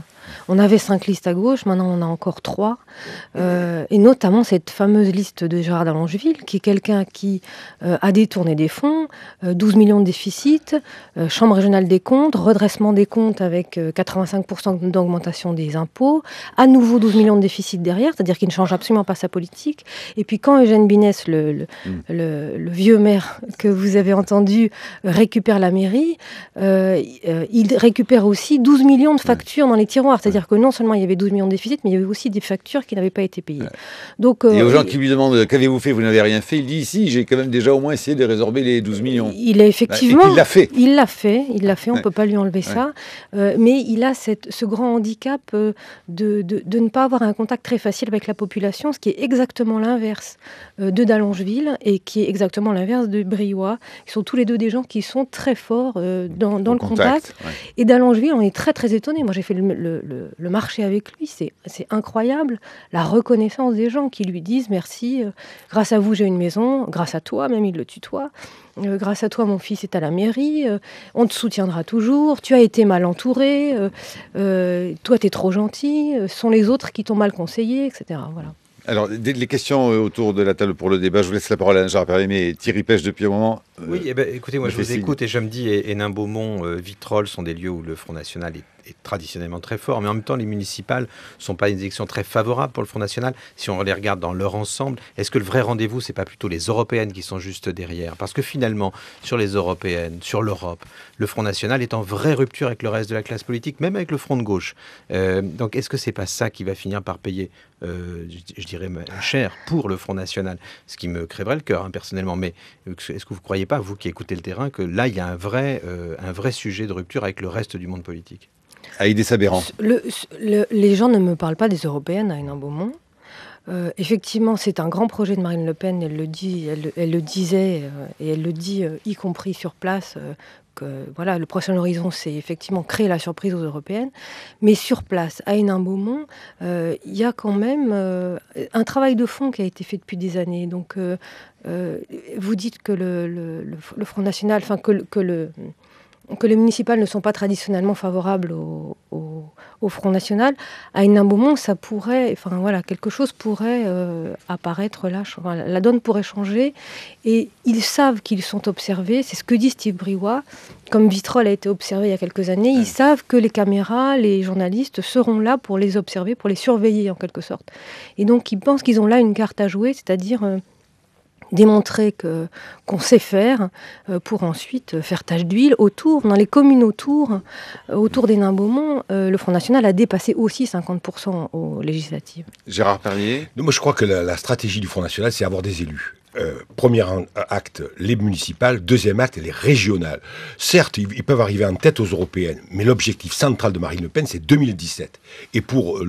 On avait 5 listes à gauche, maintenant on a encore 3. Et notamment cette fameuse liste de Gérard Dallongeville, qui est quelqu'un qui a détourné des fonds, 12 millions de déficit, Chambre régionale des comptes, redressement des comptes avec 85% d'augmentation des impôts, à nouveau 12 millions de déficit derrière, c'est-à-dire qu'il ne change absolument pas sa politique. Et puis quand Eugène Binès, le vieux maire que vous avez entendu, récupère la mairie, il récupère aussi 12 millions de factures dans les tiroirs. C'est-à-dire que non seulement il y avait 12 millions de déficit, mais il y avait aussi des factures qui n'avaient pas été payées. Donc, et aux gens qui lui demandent « Qu'avez-vous fait ? Vous n'avez rien fait ». Il dit « Si, j'ai quand même déjà au moins essayé de résorber les 12 millions ». Il a effectivement... il l'a fait. Il l'a fait, on ne peut pas lui enlever ça. Mais il a ce grand handicap de ne pas avoir un contact très facile avec la population, ce qui est exactement l'inverse de Dallongeville et qui est exactement l'inverse de Briouat. Ils sont tous les deux des gens qui sont très forts dans le contact. Et Dallongeville, on est très très étonnés. Moi j'ai fait le marché avec lui, c'est incroyable, la reconnaissance des gens qui lui disent merci, grâce à vous j'ai une maison, grâce à toi, même il le tutoie, grâce à toi mon fils est à la mairie, on te soutiendra toujours, tu as été mal entouré, toi t'es trop gentil, ce sont les autres qui t'ont mal conseillé, etc. Voilà. Alors, les questions autour de la table pour le débat, je vous laisse la parole à Gérard Perrier, mais Thierry pêche depuis un moment. Oui, écoutez, moi je vous écoute et je me dis, Hénin-Beaumont, Vitrolles sont des lieux où le Front National est traditionnellement très fort, mais en même temps les municipales ne sont pas des élections très favorables pour le Front National. Si on les regarde dans leur ensemble, est-ce que le vrai rendez-vous, c'est pas plutôt les européennes qui sont juste derrière? Parce que finalement, sur les européennes, sur l'Europe, le Front National est en vraie rupture avec le reste de la classe politique, même avec le Front de gauche. Donc est-ce que c'est pas ça qui va finir par payer, je dirais, cher pour le Front National? Ce qui me crèverait le cœur, personnellement. Mais est-ce que vous ne croyez pas, vous qui écoutez le terrain, que là, il y a un vrai sujet de rupture avec le reste du monde politique? Aïdé Sabéran. Les gens ne me parlent pas des européennes à Hénin-Beaumont. Effectivement, c'est un grand projet de Marine Le Pen, elle le disait, et elle le dit y compris sur place, que voilà, le prochain horizon, c'est effectivement créer la surprise aux européennes. Mais sur place, à Hénin-Beaumont, il y a quand même un travail de fond qui a été fait depuis des années. Donc, vous dites que le Front National, enfin que les municipales ne sont pas traditionnellement favorables au Front National. À Hénin-Beaumont, ça pourrait, quelque chose pourrait apparaître là. La donne pourrait changer. Et ils savent qu'ils sont observés. C'est ce que dit Steve Briouat. Comme Vitrolles a été observé il y a quelques années, ils savent que les caméras, les journalistes seront là pour les observer, pour les surveiller en quelque sorte. Et donc, ils pensent qu'ils ont là une carte à jouer, c'est-à-dire démontrer qu'on sait faire pour ensuite faire tache d'huile autour, dans les communes autour d'Hénin-Beaumont. Le Front National a dépassé aussi 50% aux législatives. Gérard Perrier. Moi, je crois que la stratégie du Front National, c'est avoir des élus. Premier acte, les municipales. Deuxième acte, les régionales. Certes, ils peuvent arriver en tête aux européennes, mais l'objectif central de Marine Le Pen, c'est 2017. Et pour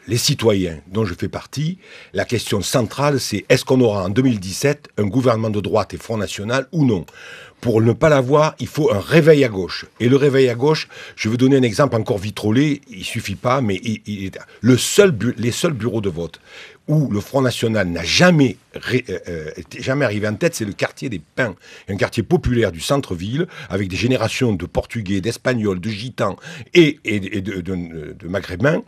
les citoyens dont je fais partie, la question centrale, c'est est-ce qu'on aura en 2017 un gouvernement de droite et Front National ou non? Pour ne pas l'avoir, il faut un réveil à gauche. Et le réveil à gauche, je vais donner un exemple encore vitrolé, il suffit pas, mais les seuls bureaux de vote où le Front National n'a jamais arrivé en tête, c'est le quartier des Pins, un quartier populaire du centre-ville, avec des générations de Portugais, d'Espagnols, de Gitans et de Maghrébins.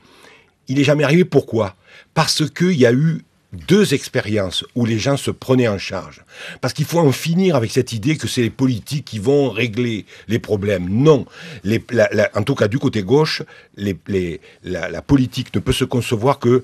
Il n'est jamais arrivé. Pourquoi? Parce qu'il y a eu 2 expériences où les gens se prenaient en charge. Parce qu'il faut en finir avec cette idée que c'est les politiques qui vont régler les problèmes. Non. En tout cas, du côté gauche, la politique ne peut se concevoir que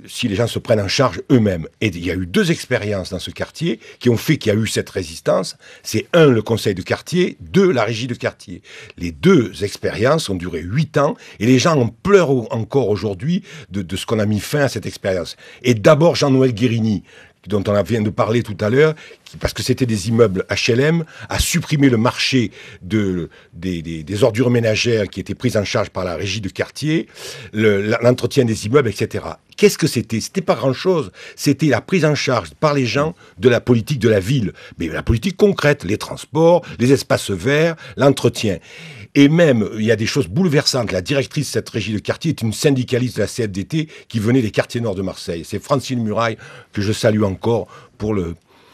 si les gens se prennent en charge eux-mêmes. Et il y a eu 2 expériences dans ce quartier qui ont fait qu'il y a eu cette résistance. C'est 1, le conseil de quartier, 2, la régie de quartier. Les 2 expériences ont duré 8 ans et les gens en pleurent encore aujourd'hui de ce qu'on a mis fin à cette expérience. Et d'abord Jean-Noël Guérini, dont on vient de parler tout à l'heure, parce que c'était des immeubles HLM, a supprimé le marché des ordures ménagères qui étaient prises en charge par la régie de quartier, l'entretien des immeubles, etc. Qu'est-ce que c'était? C'était pas grand-chose. C'était la prise en charge par les gens de la politique de la ville. Mais la politique concrète, les transports, les espaces verts, l'entretien. Et même, il y a des choses bouleversantes. La directrice de cette régie de quartier est une syndicaliste de la CFDT qui venait des quartiers nord de Marseille. C'est Francine Muraille, que je salue encore pour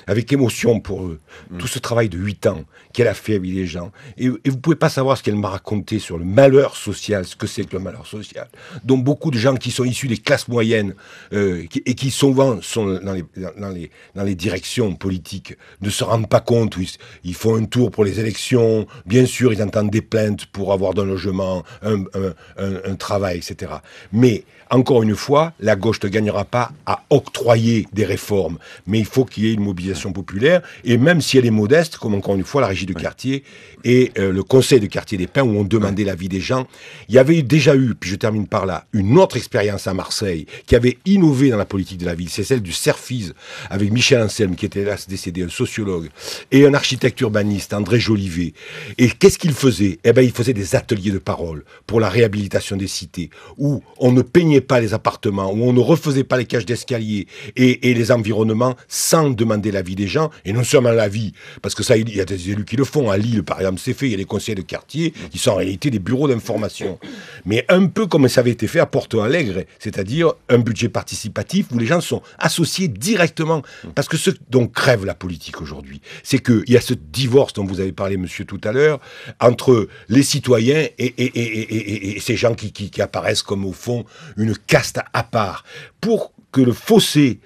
avec émotion pour eux, tout ce travail de 8 ans qu'elle a fait avec les gens. Et vous pouvez pas savoir ce qu'elle m'a raconté sur le malheur social, ce que c'est que le malheur social. Donc beaucoup de gens qui sont issus des classes moyennes et qui souvent sont dans les directions politiques ne se rendent pas compte. Ils font un tour pour les élections. Bien sûr, ils entendent des plaintes pour avoir un logement, un travail, etc. Mais encore une fois, la gauche ne gagnera pas à octroyer des réformes. Mais il faut qu'il y ait une mobilisation populaire. Et même si elle est modeste, comme encore une fois la régie de quartier et le conseil de quartier des Pins, où on demandait l'avis des gens, il y avait déjà eu, puis je termine par là, une autre expérience à Marseille qui avait innové dans la politique de la ville. C'est celle du CERFIS, avec Michel Anselme, qui était hélas décédé, un sociologue, et un architecte urbaniste, André Jolivet. Et qu'est-ce qu'il faisait ? Eh bien, il faisait des ateliers de parole pour la réhabilitation des cités, où on ne peignait pas les appartements, où on ne refaisait pas les cages d'escalier et les environnements sans demander l'avis des gens, et non seulement l'avis, parce que ça, il y a des élus qui le font. À Lille, par exemple, c'est fait, il y a des conseillers de quartier qui sont en réalité des bureaux d'information. Mais un peu comme ça avait été fait à Porto Alegre, c'est-à-dire un budget participatif où les gens sont associés directement. Parce que ce dont crève la politique aujourd'hui, c'est qu'il y a ce divorce dont vous avez parlé, monsieur, tout à l'heure, entre les citoyens et ces gens qui apparaissent comme, au fond, une caste à part. Pour que le fossé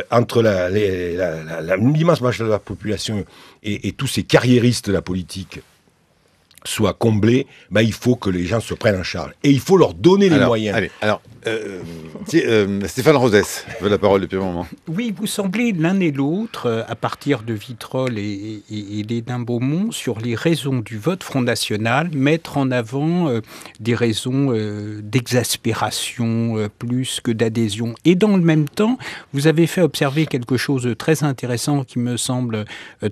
entre l'immense majorité de la population et tous ces carriéristes de la politique soit comblé, ben il faut que les gens se prennent en charge. Et il faut leur donner les moyens. Allez, alors, Stéphane Rosès veut la parole depuis un moment. Oui, vous semblez l'un et l'autre, à partir de Vitrolles et d'Hénin-Beaumont, sur les raisons du vote Front National, mettre en avant des raisons d'exaspération plus que d'adhésion. Et dans le même temps, vous avez fait observer quelque chose de très intéressant qui me semble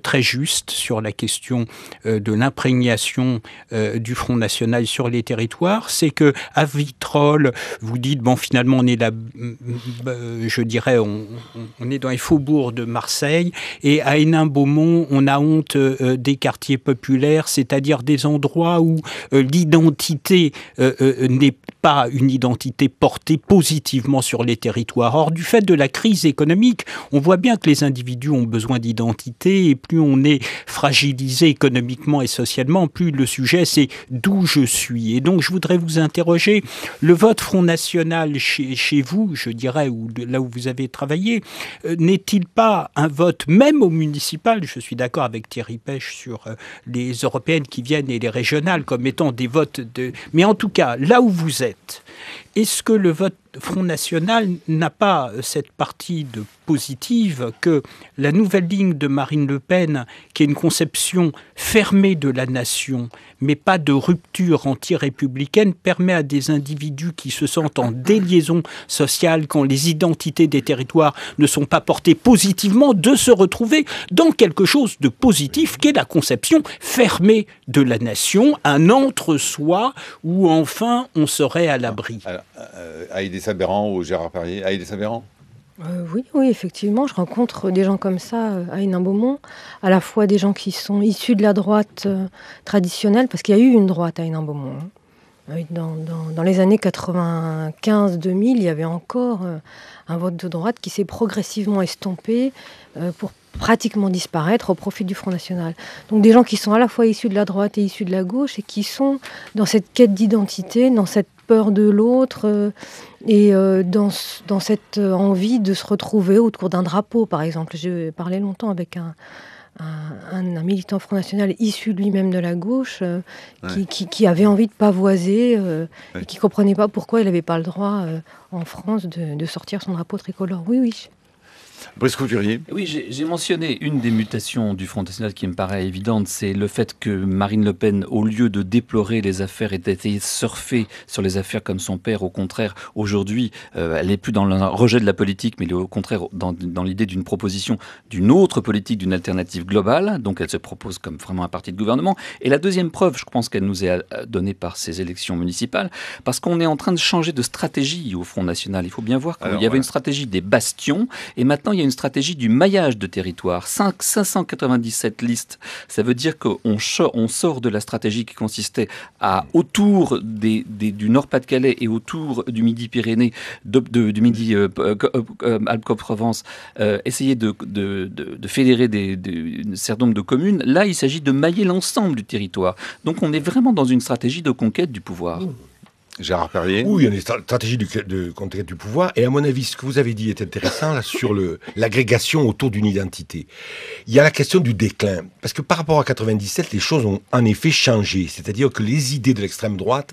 très juste sur la question de l'imprégnation du Front National sur les territoires. C'est que à Vitrolles, vous dites, bon, finalement, on est là, je dirais, on est dans les faubourgs de Marseille, et à Hénin-Beaumont, on a honte des quartiers populaires, c'est-à-dire des endroits où l'identité n'est pas une identité portée positivement sur les territoires. Or, du fait de la crise économique, on voit bien que les individus ont besoin d'identité, et plus on est fragilisé économiquement et socialement, plus le sujet c'est d'où je suis. Et donc, je voudrais vous interroger, le vote Front National chez vous, je dirais, ou là où vous avez travaillé, n'est-il pas un vote, même au municipal, je suis d'accord avec Thierry Pêche sur les européennes qui viennent et les régionales comme étant des votes de... Mais en tout cas, là où vous êtes, est-ce que le vote Front National n'a pas cette partie de positive que la nouvelle ligne de Marine Le Pen, qui est une conception fermée de la nation, mais pas de rupture anti-républicaine, permet à des individus qui se sentent en déliaison sociale quand les identités des territoires ne sont pas portées positivement de se retrouver dans quelque chose de positif qui est la conception fermée de la nation, un entre-soi où enfin on serait à l'abri. Haïdé Sabéran ou Gérard Perrier. Haïdé Sabéran ? Oui, effectivement, je rencontre des gens comme ça à Hénin-Beaumont, à la fois des gens qui sont issus de la droite traditionnelle, parce qu'il y a eu une droite à Hénin-Beaumont. Dans les années 95-2000, il y avait encore un vote de droite qui s'est progressivement estompé pour pratiquement disparaître au profit du Front National. Donc des gens qui sont à la fois issus de la droite et issus de la gauche et qui sont dans cette quête d'identité, dans cette peur de l'autre et dans cette envie de se retrouver autour d'un drapeau, par exemple. J'ai parlé longtemps avec un militant Front National issu lui-même de la gauche qui avait envie de pavoiser et qui ne comprenait pas pourquoi il n'avait pas le droit en France de sortir son drapeau tricolore. Oui. Brice Couturier. Oui, j'ai mentionné une des mutations du Front National qui me paraît évidente, c'est le fait que Marine Le Pen, au lieu de déplorer les affaires et d'essayer de surfer sur les affaires comme son père, au contraire, aujourd'hui, elle n'est plus dans le rejet de la politique, mais au contraire dans l'idée d'une proposition d'une autre politique, d'une alternative globale. Donc elle se propose comme vraiment un parti de gouvernement. Et la deuxième preuve, je pense qu'elle nous est donnée par ces élections municipales, parce qu'on est en train de changer de stratégie au Front National. Il faut bien voir qu'il y avait une stratégie des bastions, et maintenant maintenant, il y a une stratégie du maillage de territoire. 597 listes. Ça veut dire qu'on sort de la stratégie qui consistait à, autour du Nord-Pas-de-Calais et autour du Midi-Pyrénées, du Midi-Alpes-Provence, essayer de fédérer un certain nombre de communes. Là, il s'agit de mailler l'ensemble du territoire. Donc, on est vraiment dans une stratégie de conquête du pouvoir. Gérard Perrier. Oui, il y a une stratégie de conquête du pouvoir. Et à mon avis, ce que vous avez dit est intéressant là, sur l'agrégation autour d'une identité. Il y a la question du déclin. Parce que par rapport à 97, les choses ont en effet changé. C'est-à-dire que les idées de l'extrême droite,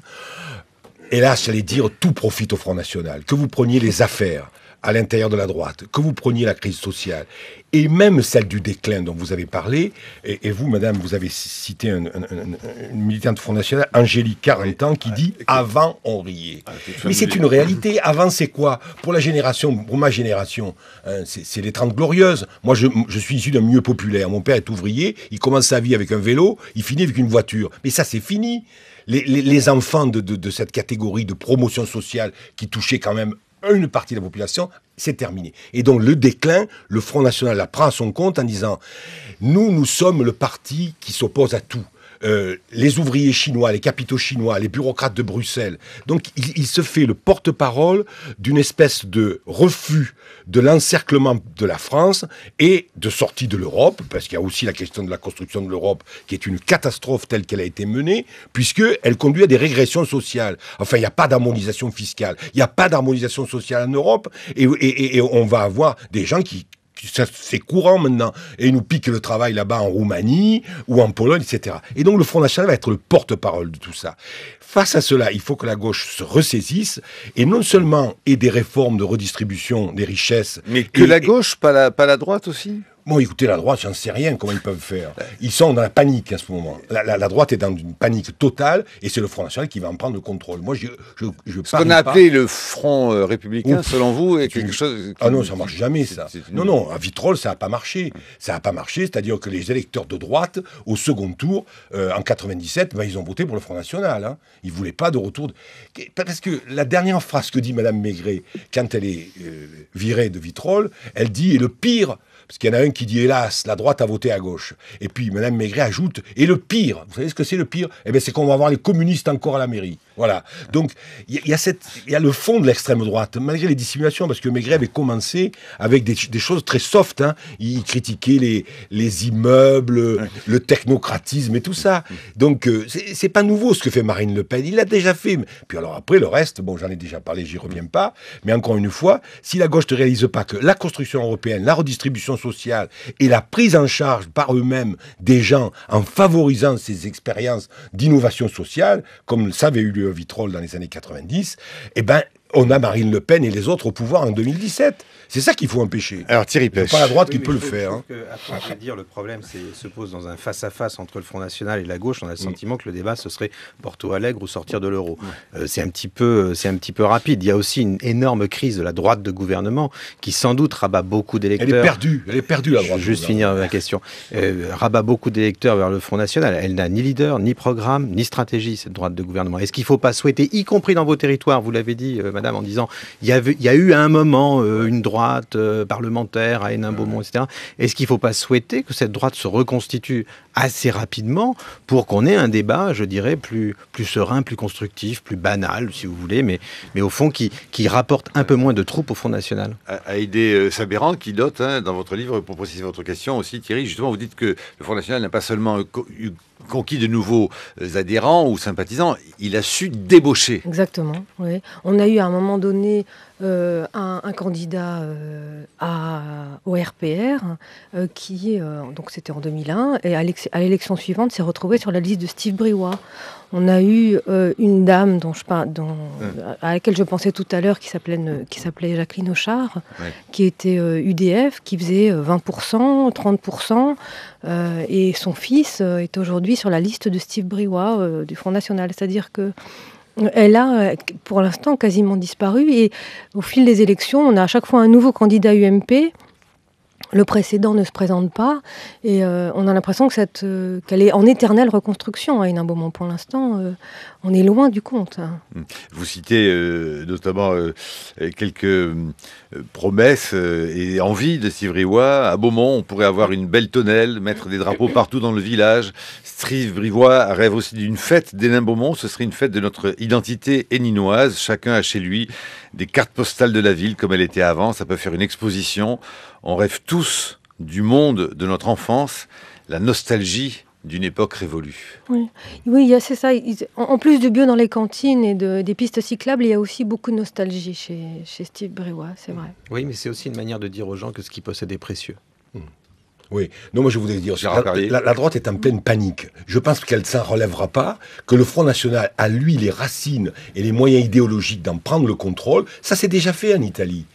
hélas, j'allais dire, tout profite au Front National. Que vous preniez les affaires à l'intérieur de la droite, que vous preniez la crise sociale, et même celle du déclin dont vous avez parlé, et vous, madame, vous avez cité une militante du Front National, Angélique, 40 ans, qui dit « Avant, on riait ». Mais c'est une réalité. Avant, c'est quoi? Pour ma génération, hein, c'est les 30 glorieuses. Moi, je suis issu d'un milieu populaire. Mon père est ouvrier, il commence sa vie avec un vélo, il finit avec une voiture. Mais ça, c'est fini. Les enfants de cette catégorie de promotion sociale qui touchait quand même une partie de la population, c'est terminé. Et donc le déclin, le Front National la prend à son compte en disant « Nous sommes le parti qui s'oppose à tout ». Les ouvriers chinois, les capitaux chinois, les bureaucrates de Bruxelles. Donc il se fait le porte-parole d'une espèce de refus de l'encerclement de la France et de sortie de l'Europe, parce qu'il y a aussi la question de la construction de l'Europe qui est une catastrophe telle qu'elle a été menée, puisqu'elle conduit à des régressions sociales. Enfin, il n'y a pas d'harmonisation fiscale, il n'y a pas d'harmonisation sociale en Europe, et on va avoir des gens qui c'est courant maintenant. Et ils nous piquent le travail là-bas en Roumanie ou en Pologne, etc. Et donc le Front National va être le porte-parole de tout ça. Face à cela, il faut que la gauche se ressaisisse et non seulement ait des réformes de redistribution des richesses. Mais que la gauche, pas la droite aussi ? Bon, écoutez, la droite, j'en sais rien comment ils peuvent faire. Ils sont dans la panique à ce moment. La droite est dans une panique totale et c'est le Front National qui va en prendre le contrôle. Moi, je ce qu'on a appelé le Front républicain, selon vous, est quelque chose... Ah non, ça ne marche jamais, ça. Non, à Vitrolles, ça n'a pas marché. Ça n'a pas marché, c'est-à-dire que les électeurs de droite, au second tour, en 97, ils ont voté pour le Front National. Hein. Ils ne voulaient pas de retour... Parce que la dernière phrase que dit Mme Maigret, quand elle est virée de Vitrolles, elle dit « Et le pire... » Parce qu'il y en a un qui dit, hélas, la droite a voté à gauche. Et puis, Mme Maigret ajoute, et le pire, vous savez ce que c'est le pire? Eh bien, c'est qu'on va avoir les communistes encore à la mairie. Voilà. Donc, il y a le fond de l'extrême droite, malgré les dissimulations, parce que Maigret avait commencé avec des choses très soft. Hein. Il critiquait les immeubles, le technocratisme et tout ça. Donc, c'est pas nouveau ce que fait Marine Le Pen. Il l'a déjà fait. Puis alors après, le reste, bon, j'en ai déjà parlé, j'y reviens pas. Mais encore une fois, si la gauche ne réalise pas que la construction européenne, la redistribution sociale et la prise en charge par eux-mêmes des gens en favorisant ces expériences d'innovation sociale, comme ça avait eu lieu à Vitrolles dans les années 90, eh ben, on a Marine Le Pen et les autres au pouvoir en 2017. C'est ça qu'il faut empêcher. Alors Thierry Pech. C'est pas la droite qui peut le faire. Hein. Après, dire, le problème se pose dans un face-à-face entre le Front National et la gauche. On a le sentiment que le débat, ce serait Porto Alegre ou sortir de l'euro. C'est un petit peu rapide. Il y a aussi une énorme crise de la droite de gouvernement qui, sans doute, rabat beaucoup d'électeurs. Elle est perdue, la droite. Juste finir ma question. Rabat beaucoup d'électeurs vers le Front National. Elle n'a ni leader, ni programme, ni stratégie, cette droite de gouvernement. Est-ce qu'il ne faut pas souhaiter, y compris dans vos territoires, vous l'avez dit, madame, en disant, il y a eu à un moment une droite parlementaire à Hénin-Beaumont, etc. Est-ce qu'il ne faut pas souhaiter que cette droite se reconstitue assez rapidement pour qu'on ait un débat, je dirais, plus serein, plus constructif, plus banal, si vous voulez, mais au fond qui rapporte un peu moins de troupes au Front National? Haïdé Sabéran, qui note, dans votre livre, pour préciser votre question aussi, Thierry, justement, vous dites que le Front National n'a pas seulement conquis de nouveaux adhérents ou sympathisants, il a su débaucher. Exactement, oui. On a eu à un moment donné un candidat au RPR qui, donc c'était en 2001, et à l'élection suivante s'est retrouvé sur la liste de Steve Briouat. On a eu une dame à laquelle je pensais tout à l'heure qui s'appelait Jacqueline Auchard, qui était UDF, qui faisait 20%, 30%, et son fils est aujourd'hui sur la liste de Steve Briouat du Front National. C'est-à-dire que elle a, pour l'instant, quasiment disparu. Et au fil des élections, on a à chaque fois un nouveau candidat UMP le précédent ne se présente pas, et on a l'impression qu'elle est en éternelle reconstruction à Hénin-Beaumont. Pour l'instant, on est loin du compte. Vous citez notamment quelques promesses et envies de Steve Briouat. À Beaumont, on pourrait avoir une belle tonnelle, mettre des drapeaux partout dans le village. Steve Briouat rêve aussi d'une fête d'Hénin-Beaumont. Ce serait une fête de notre identité héninoise. Chacun a chez lui des cartes postales de la ville comme elle était avant. Ça peut faire une exposition. On rêve tous du monde de notre enfance, la nostalgie d'une époque révolue. Oui, c'est ça. En plus du bio dans les cantines et des pistes cyclables, il y a aussi beaucoup de nostalgie chez Steve Briouat, c'est vrai. Oui, mais c'est aussi une manière de dire aux gens que ce qu'ils possèdent est précieux. Oui, non, moi je voudrais dire, la droite est en pleine panique. Je pense qu'elle ne s'en relèvera pas, que le Front National a, lui, les racines et les moyens idéologiques d'en prendre le contrôle. Ça s'est déjà fait en Italie.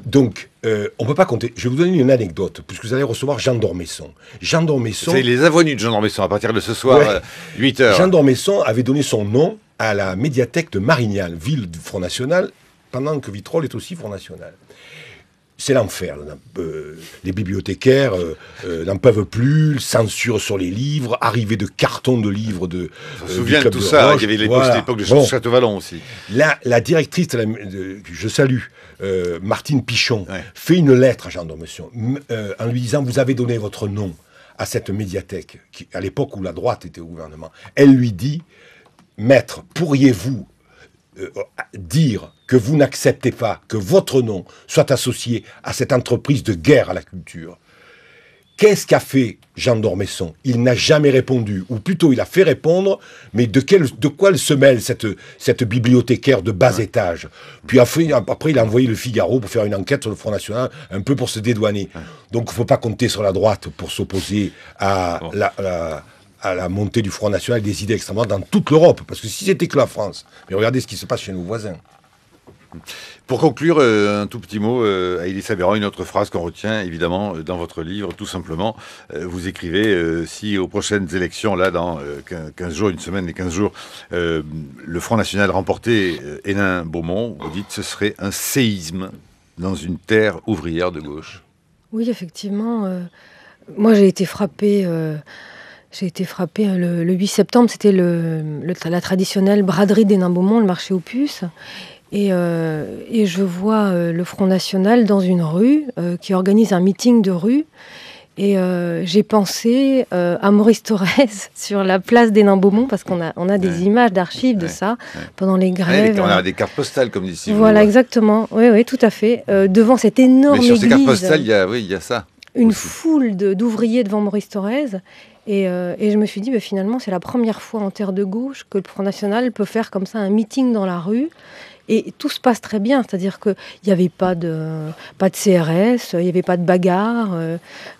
Donc, on ne peut pas compter. Je vais vous donner une anecdote, puisque vous allez recevoir Jean d'Ormesson. Jean d'Ormesson... C'est les avenues de Jean d'Ormesson, à partir de ce soir, 8h. Jean d'Ormesson avait donné son nom à la médiathèque de Marignal, ville du Front National, pendant que Vitrolles est aussi Front National. C'est l'enfer. Les bibliothécaires n'en peuvent plus, censure sur les livres, arrivée de cartons de livres de... Je me souviens de tout ça, il y avait l'époque de Château-Vallon aussi. La directrice, je salue, Martine Pichon, fait une lettre à Jean d'Ormesson en lui disant « Vous avez donné votre nom à cette médiathèque, à l'époque où la droite était au gouvernement. » Elle lui dit « Maître, pourriez-vous dire que vous n'acceptez pas que votre nom soit associé à cette entreprise de guerre à la culture ?» Qu'est-ce qu'a fait Jean d'Ormesson? Il n'a jamais répondu, ou plutôt il a fait répondre, mais de quoi elle se mêle, cette bibliothécaire de bas étage? Puis après, il a envoyé le Figaro pour faire une enquête sur le Front National, un peu pour se dédouaner. Donc il ne faut pas compter sur la droite pour s'opposer à la montée du Front National et des idées extrêmement dans toute l'Europe. Parce que si c'était que la France, mais regardez ce qui se passe chez nos voisins. Pour conclure, un tout petit mot, Aïli Sabéran, une autre phrase qu'on retient évidemment dans votre livre, tout simplement. Vous écrivez, si aux prochaines élections, là, dans 15 jours, une semaine et 15 jours, le Front National remportait Hénin-Beaumont, vous dites ce serait un séisme dans une terre ouvrière de gauche. Oui, effectivement. Moi, j'ai été frappée... le 8 septembre, c'était la traditionnelle braderie d'Hénin-Beaumont, le marché aux puces. Et je vois le Front National dans une rue qui organise un meeting de rue. Et j'ai pensé à Maurice Thorez sur la place d'Hénin-Beaumont, parce qu'on a des images d'archives de ça, pendant les grèves. On a des cartes postales, comme dit. Voilà, exactement. Oui, tout à fait. Devant cette énorme église. Mais sur ces cartes postales, il y a ça. Une foule d'ouvriers devant Maurice Thorez. Et je me suis dit, finalement, c'est la première fois en terre de gauche que le Front National peut faire comme ça un meeting dans la rue. Et tout se passe très bien, c'est-à-dire qu'il n'y avait pas de CRS, il n'y avait pas de bagarre,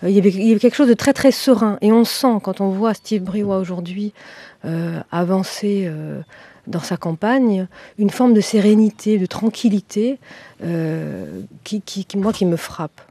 il y avait quelque chose de très très serein. Et on sent, quand on voit Steve Briouat aujourd'hui avancer dans sa campagne, une forme de sérénité, de tranquillité qui me frappe.